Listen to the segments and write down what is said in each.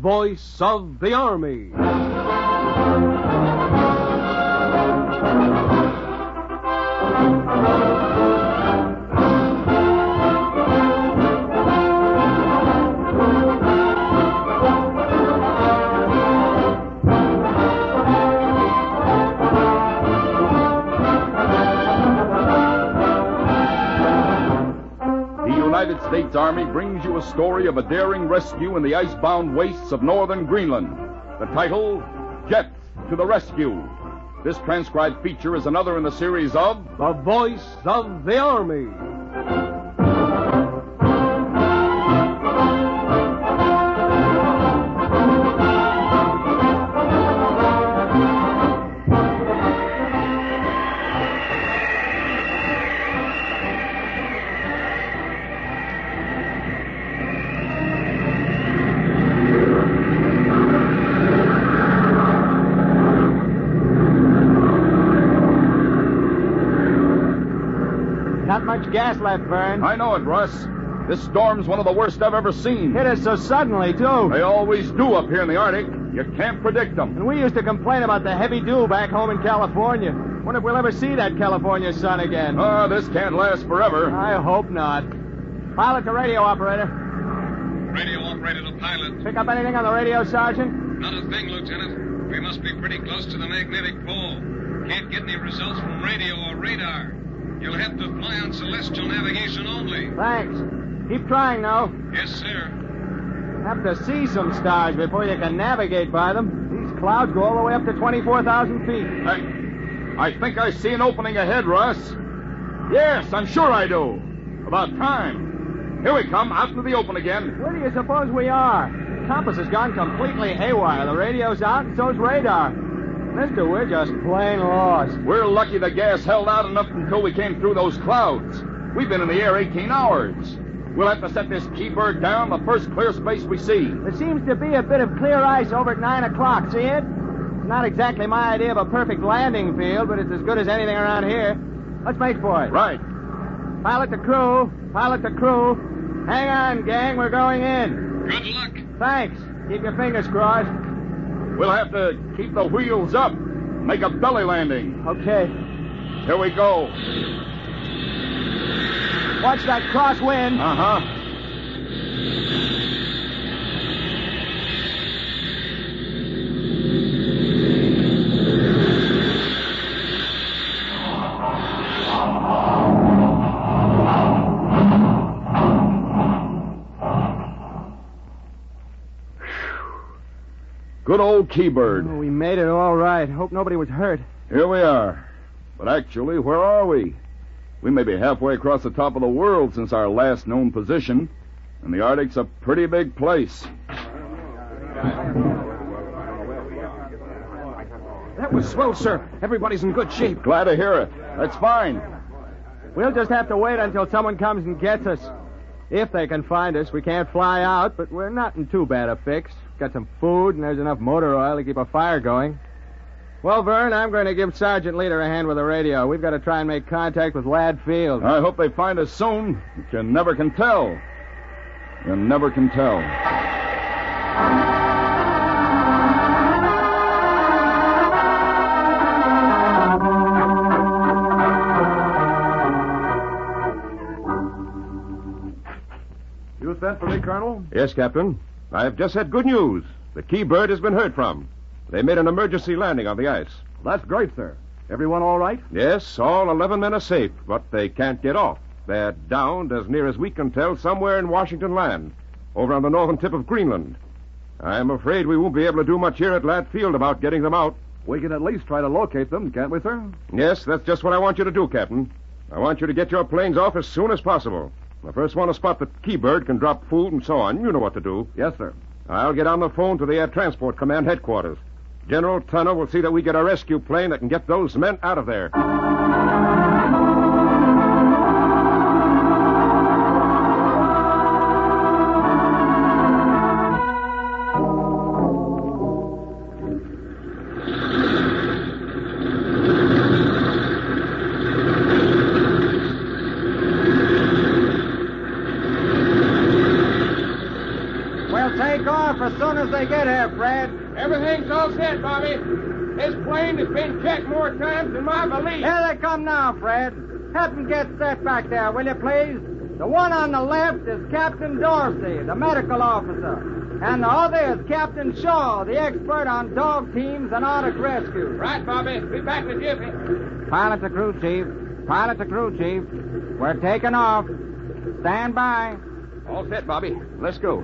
voice of the Army. The United States Army brings you a story of a daring rescue in the icebound wastes of northern Greenland. The title, Jets to the Rescue. This transcribed feature is another in the series of The Voice of the Army. Not much gas left, Vern. I know it, Russ. This storm's one of the worst I've ever seen. Hit us so suddenly, too. They always do up here in the Arctic. You can't predict them. And we used to complain about the heavy dew back home in California. Wonder if we'll ever see that California sun again. Oh, this can't last forever. I hope not. Pilot to radio operator. Radio operator to pilot. Pick up anything on the radio, Sergeant? Not a thing, Lieutenant. We must be pretty close to the magnetic pole. Can't get any results from radio or radar. You'll have to fly on celestial navigation only. Thanks. Keep trying, though. Yes, sir. Have to see some stars before you can navigate by them. These clouds go all the way up to 24,000 feet. I think I see an opening ahead, Russ. Yes, I'm sure I do. About time. Here we come, out into the open again. Where do you suppose we are? The compass has gone completely haywire. The radio's out, and so's radar. Mister, we're just plain lost. We're lucky the gas held out enough until we came through those clouds. We've been in the air 18 hours. We'll have to set this Keybird down the first clear space we see. There seems to be a bit of clear ice over at 9 o'clock. See it? Not exactly my idea of a perfect landing field, but it's as good as anything around here. Let's make for it. Right. Pilot to crew. Pilot to crew. Hang on, gang. We're going in. Good luck. Thanks. Keep your fingers crossed. We'll have to keep the wheels up. Make a belly landing. Okay. Here we go. Watch that crosswind. Uh-huh. Good old Keybird. Oh, we made it all right. Hope nobody was hurt. Here we are. But actually, where are we? We may be halfway across the top of the world since our last known position, and the Arctic's a pretty big place. That was swell, sir. Everybody's in good shape. Glad to hear it. That's fine. We'll just have to wait until someone comes and gets us. If they can find us, we can't fly out, but we're not in too bad a fix. Got some food, and there's enough motor oil to keep a fire going. Well, Vern, I'm going to give Sergeant Leader a hand with the radio. We've got to try and make contact with Ladd Field. I hope they find us soon. You never can tell. You never can tell. You sent for me, Colonel? Yes, Captain. I have just had good news. The Keybird has been heard from. They made an emergency landing on the ice. That's great, sir. Everyone all right? Yes, all 11 men are safe, but they can't get off. They're downed, as near as we can tell, somewhere in Washington Land, over on the northern tip of Greenland. I'm afraid we won't be able to do much here at Ladd Field about getting them out. We can at least try to locate them, can't we, sir? Yes, that's just what I want you to do, Captain. I want you to get your planes off as soon as possible. The first one to spot the Keybird can drop food and so on. You know what to do. Yes, sir. I'll get on the phone to the Air Transport Command headquarters. General Tunner will see that we get a rescue plane that can get those men out of there. We'll take off as soon as they get It's all set, Bobby. This plane has been checked more times than my valise. Here they come now, Fred. Help them get set back there, will you, please? The one on the left is Captain Dorsey, the medical officer. And the other is Captain Shaw, the expert on dog teams and Arctic rescue. Right, Bobby. Be back in a jiffy. Pilot to crew, Chief. Pilot to crew, Chief. We're taking off. Stand by. All set, Bobby. Let's go.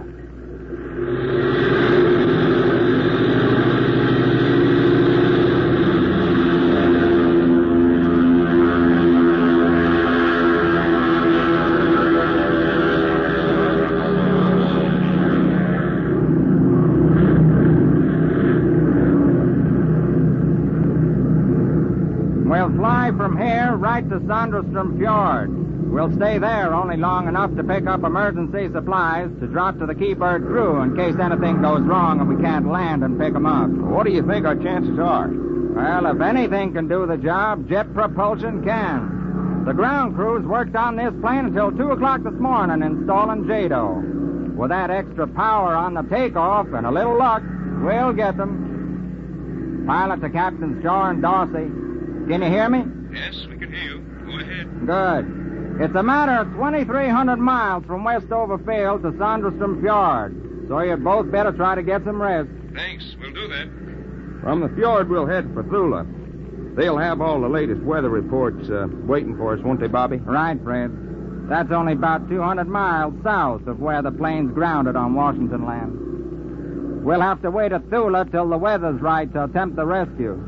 We'll fly from here right to Sandrostrom Fjord. We'll stay there only long enough to pick up emergency supplies to drop to the Keybird crew in case anything goes wrong and we can't land and pick them up. What do you think our chances are? Well, if anything can do the job, jet propulsion can. The ground crews worked on this plane until 2 o'clock this morning installing JADO. With that extra power on the takeoff and a little luck, we'll get them. Pilot to Captains Shaw and Dorsey. Can you hear me? Yes, we can hear you. Go ahead. Good. It's a matter of 2,300 miles from Westover Field to Sandrostrom Fjord, so you'd both better try to get some rest. Thanks. We'll do that. From the fjord, we'll head for Thula. They'll have all the latest weather reports waiting for us, won't they, Bobby? Right, Fred. That's only about 200 miles south of where the plane's grounded on Washington land. We'll have to wait at Thula till the weather's right to attempt the rescue.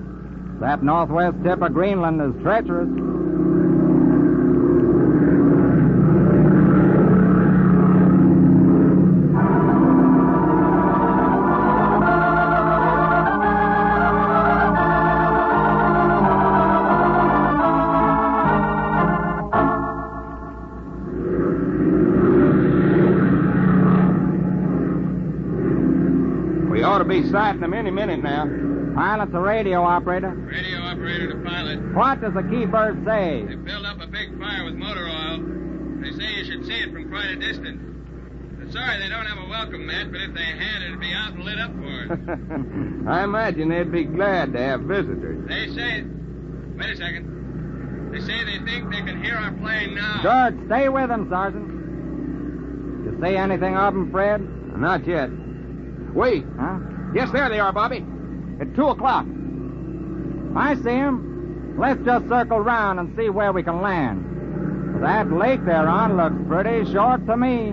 That northwest tip of Greenland is treacherous. We ought to be sighting them any minute now. Pilot's a radio operator. Radio operator to pilot. What does the Keybird say? They filled up a big fire with motor oil. They say you should see it from quite a distance. I'm sorry they don't have a welcome mat, but if they had, it'd be out and lit up for us. I imagine they'd be glad to have visitors. They say... Wait a second. They say they think they can hear our plane now. Good. Stay with them, Sergeant. You see anything of them, Fred? Not yet. Wait. Huh? Yes, there they are, Bobby. At 2 o'clock. I see them. Let's just circle round and see where we can land. That lake they're on looks pretty short to me.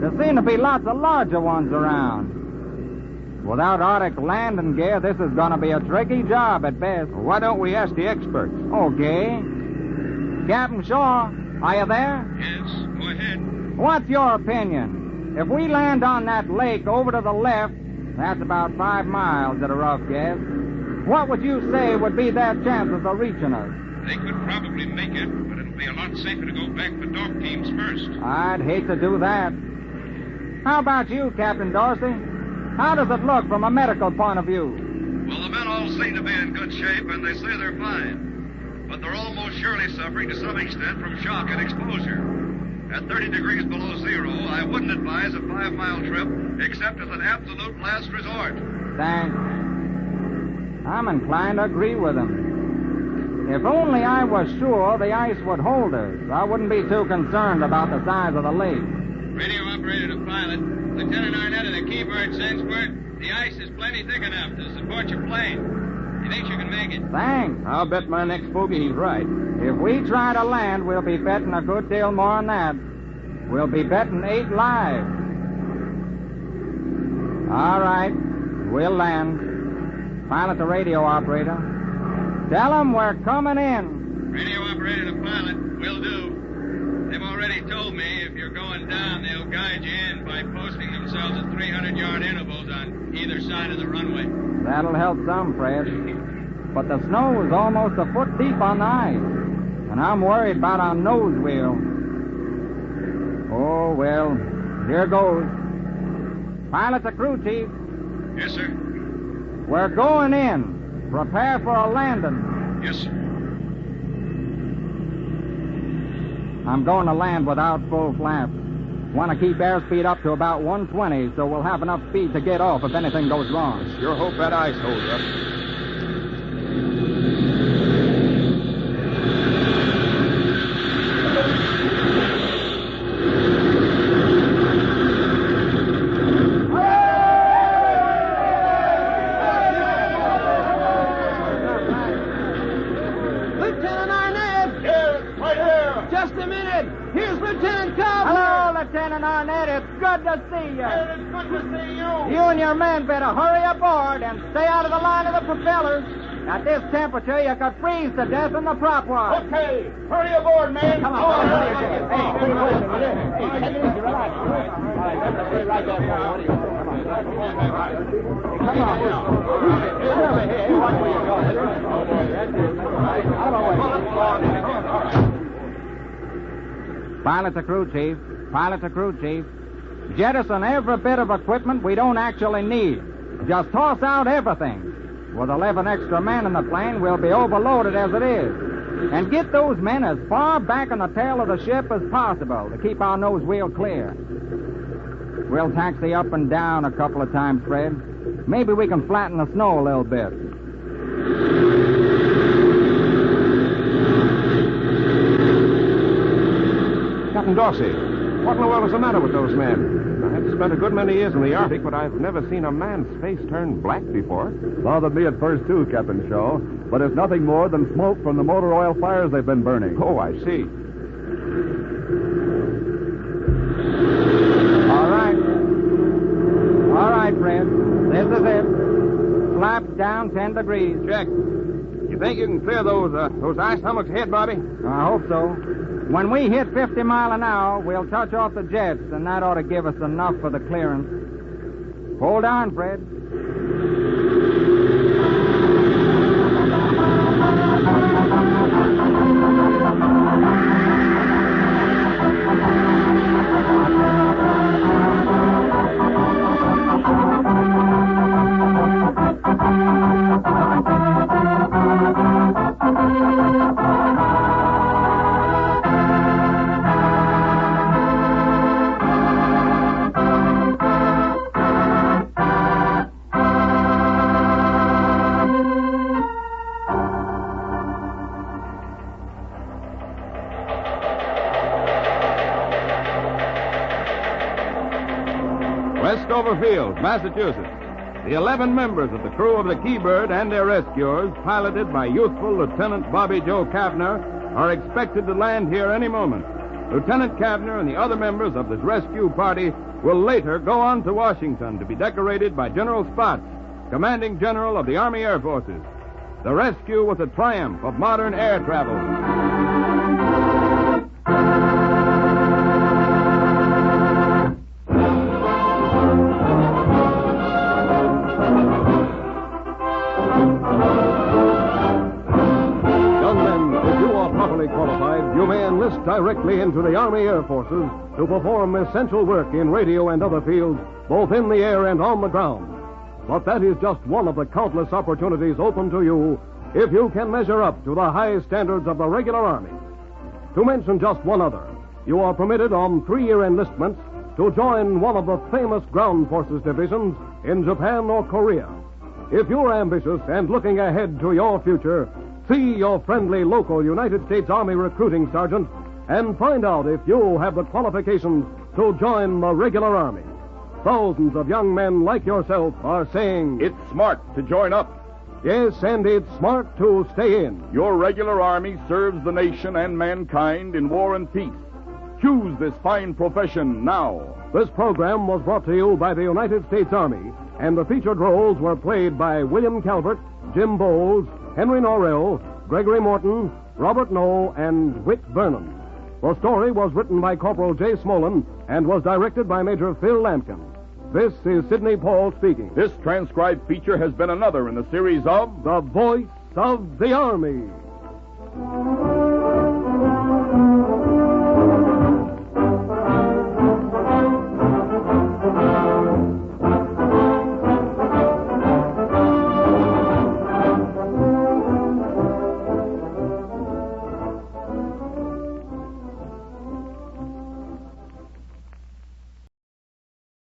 There seem to be lots of larger ones around. Without Arctic landing gear, this is going to be a tricky job at best. Why don't we ask the experts? Okay. Captain Shaw, are you there? Yes, go ahead. What's your opinion? If we land on that lake over to the left, that's about 5 miles at a rough guess. What would you say would be their chances of reaching us? They could probably make it, but it'll be a lot safer to go back for dog teams first. I'd hate to do that. How about you, Captain Dorsey? How does it look from a medical point of view? Well, the men all seem to be in good shape, and they say they're fine. But they're almost surely suffering to some extent from shock and exposure. At 30 degrees below zero, I wouldn't advise a 5-mile trip except as an absolute last resort. Thanks. I'm inclined to agree with him. If only I was sure the ice would hold us, I wouldn't be too concerned about the size of the lake. Radio operator to pilot. Lieutenant Arnett of the Keybird sends word the ice is plenty thick enough to support your plane. He thinks you can make it. Thanks. I'll bet my next fogey he's right. If we try to land, we'll be betting a good deal more than that. We'll be betting 8 lives. All right. We'll land. Pilot the radio operator. Tell them we're coming in. Radio operator to pilot. Will do. They've already told me if you're going down, they'll guide you in by posting themselves at 300-yard intervals on either side of the runway. That'll help some, Fred. But the snow is almost a foot deep on the ice, and I'm worried about our nose wheel. Oh, well, here goes. Pilot the crew, Chief. Yes, sir. We're going in. Prepare for a landing. Yes, sir. I'm going to land without full flaps. Want to keep airspeed up to about 120 so we'll have enough speed to get off if anything goes wrong. Sure hope that ice holds up. Lieutenant Arnett! Here, right here! Just a minute! Here's Lieutenant Cobb! Hello, Lieutenant Arnett. It's good to see you. It's good to see you! You and your men better hurry aboard and stay out of the line of the propellers. At this temperature, you could freeze to death in the prop water. Okay, hurry aboard, man! Come on. Hey, take it easy, relax. All right, right there. What do you Come on. Hey, watch where you're going. Out of the way. Pilot to crew, Chief. Pilot to crew, Chief. Jettison every bit of equipment we don't actually need. Just toss out everything. With 11 extra men in the plane, we'll be overloaded as it is. And get those men as far back on the tail of the ship as possible to keep our nose wheel clear. We'll taxi up and down a couple of times, Fred. Maybe we can flatten the snow a little bit. Captain Dorsey, what in the world is the matter with those men? I've spent a good many years in the Arctic, but I've never seen a man's face turn black before. Bothered me at first, too, Captain Shaw. But it's nothing more than smoke from the motor oil fires they've been burning. Oh, I see. All right, Fred. This is it. Flaps down 10 degrees. Check. You think you can clear those ice hummocks ahead, Bobby? I hope so. When we hit 50 mile an hour, we'll touch off the jets, and that ought to give us enough for the clearance. Hold on, Fred. Westover Field, Massachusetts. The 11 members of the crew of the Keybird and their rescuers, piloted by youthful Lieutenant Bobby Joe Kavner, are expected to land here any moment. Lieutenant Kavner and the other members of this rescue party will later go on to Washington to be decorated by General Spaatz, Commanding General of the Army Air Forces. The rescue was a triumph of modern air travel. Qualified, you may enlist directly into the Army Air Forces to perform essential work in radio and other fields, both in the air and on the ground. But that is just one of the countless opportunities open to you if you can measure up to the high standards of the regular Army. To mention just one other, you are permitted on 3-year enlistments to join one of the famous ground forces divisions in Japan or Korea. If you're ambitious and looking ahead to your future, see your friendly local United States Army recruiting sergeant and find out if you have the qualifications to join the regular Army. Thousands of young men like yourself are saying, It's smart to join up. yes, and it's smart to stay in. Your regular army serves the nation and mankind in war and peace. Choose this fine profession now. This program was brought to you by the United States Army, and the featured roles were played by William Calvert, Jim Bowles, Henry Norrell, Gregory Morton, Robert Noe, and Whit Vernon. The story was written by Corporal J. Smolin and was directed by Major Phil Lampkin. This is Sidney Paul speaking. This transcribed feature has been another in the series of The Voice of the Army.